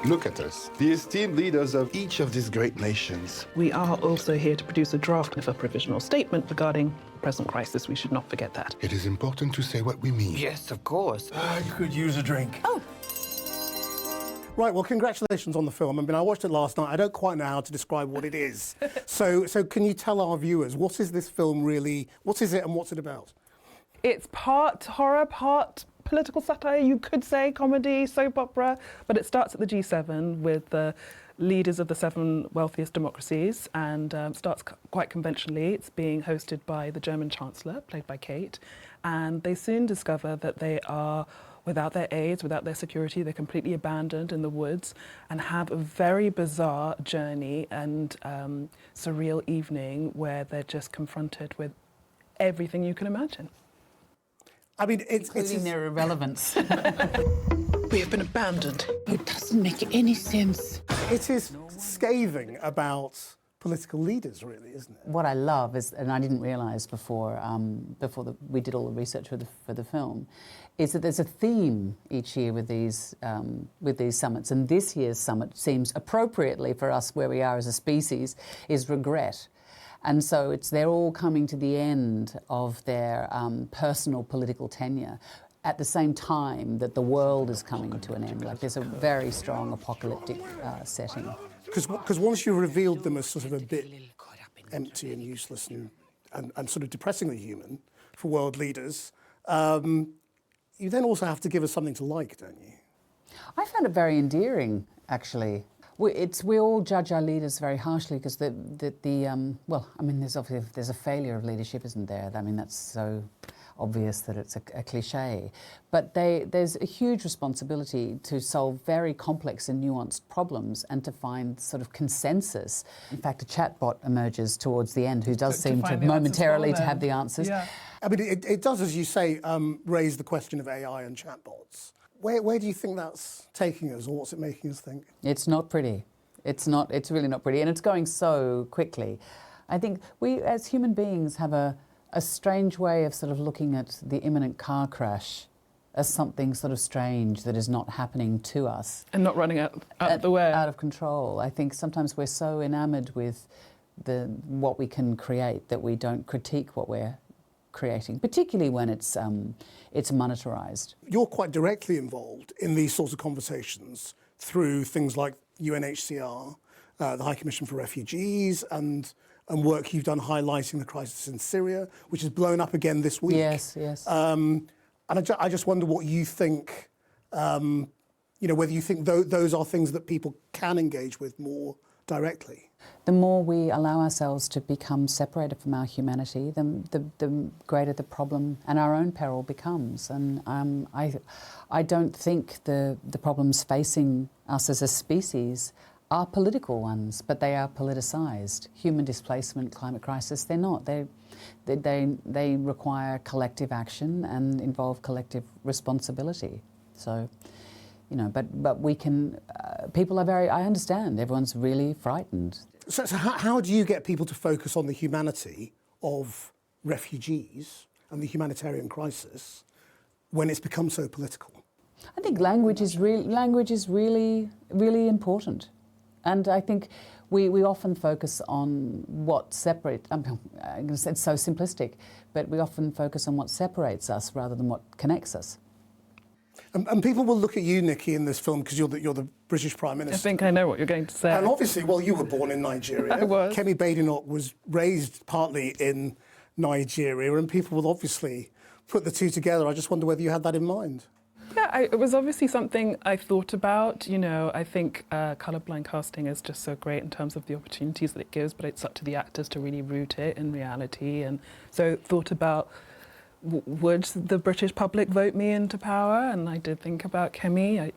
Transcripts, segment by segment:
Look at us, the esteemed leaders of each of these great nations. We are also here to produce a draft of a provisional statement regarding the present crisis. We should not forget that. It is important to say what we mean. Yes, of course. You could use a drink. Oh. Right, well, congratulations on the film. I mean, I watched it last night. I don't quite know how to describe what it is. So can you tell our viewers, what is this film really, what is it and what's it about? It's part horror, part political satire, you could say, comedy, soap opera, but it starts at the G7 with the leaders of the 7 wealthiest democracies and starts quite conventionally. It's being hosted by the German Chancellor, played by Cate, and they soon discover that they are without their aides, without their security, they're completely abandoned in the woods and have a very bizarre journey and surreal evening where they're just confronted with everything you can imagine. I mean, Including their irrelevance. We have been abandoned. It doesn't make any sense. It is scathing about political leaders, really, isn't it? What I love is, and I didn't realise before we did all the research for the film, is that there's a theme each year with these summits, and this year's summit seems appropriately for us where we are as a species is regret. And so they're all coming to the end of their personal political tenure at the same time that the world is coming to an end. Like there's a very strong apocalyptic setting. Because once you revealed them as sort of a bit empty and useless and sort of depressingly human for world leaders, you then also have to give us something to like, don't you? I found it very endearing, actually. We all judge our leaders very harshly because well, I mean, there's a failure of leadership, isn't there? I mean, that's so obvious that it's a cliche. But there's a huge responsibility to solve very complex and nuanced problems and to find sort of consensus. In fact, a chatbot emerges towards the end who does seem to momentarily to have the answers. Yeah. I mean, it does, as you say, raise the question of AI and chatbots. Where do you think that's taking us, or what's it making us think? It's not pretty. It's really not pretty, and it's going so quickly. I think we, as human beings, have a strange way of sort of looking at the imminent car crash as something sort of strange that is not happening to us. And not running out of the way. Out of control. I think sometimes we're so enamoured with what we can create that we don't critique what we're creating, particularly when it's monetarised. You're quite directly involved in these sorts of conversations through things like UNHCR, the High Commission for Refugees, and work you've done highlighting the crisis in Syria, which has blown up again this week. Yes. And I just wonder what you think, whether you think those are things that people can engage with more directly. The more we allow ourselves to become separated from our humanity, the greater the problem and our own peril becomes. And I don't think the problems facing us as a species are political ones, but they are politicised. Human displacement, climate crisis, they're not. They require collective action and involve collective responsibility. So, but we can, people are I understand, everyone's really frightened. So how do you get people to focus on the humanity of refugees and the humanitarian crisis when it's become so political? I think language is really, really important. And I think we often focus on what separates, it's so simplistic, but we often focus on what separates us rather than what connects us. And people will look at you, Nikki, in this film because you're the British Prime Minister. I think I know what you're going to say. And obviously, well, you were born in Nigeria. I was. Kemi Badenoch was raised partly in Nigeria, and people will obviously put the two together. I just wonder whether you had that in mind. Yeah, it was obviously something I thought about. I think colourblind casting is just so great in terms of the opportunities that it gives, but it's up to the actors to really root it in reality. And so thought about, would the British public vote me into power? And I did think about Kemi.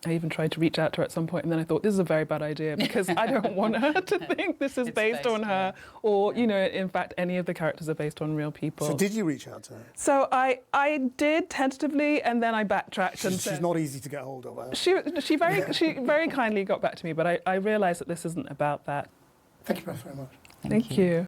I even tried to reach out to her at some point, and then I thought, this is a very bad idea because I don't want her to think this is based on her, or, in fact, any of the characters are based on real people. So did you reach out to her? So I did tentatively, and then I backtracked and said... She's not easy to get hold of. She very kindly got back to me, but I realised that this isn't about that. Thank you both very much. Thank you.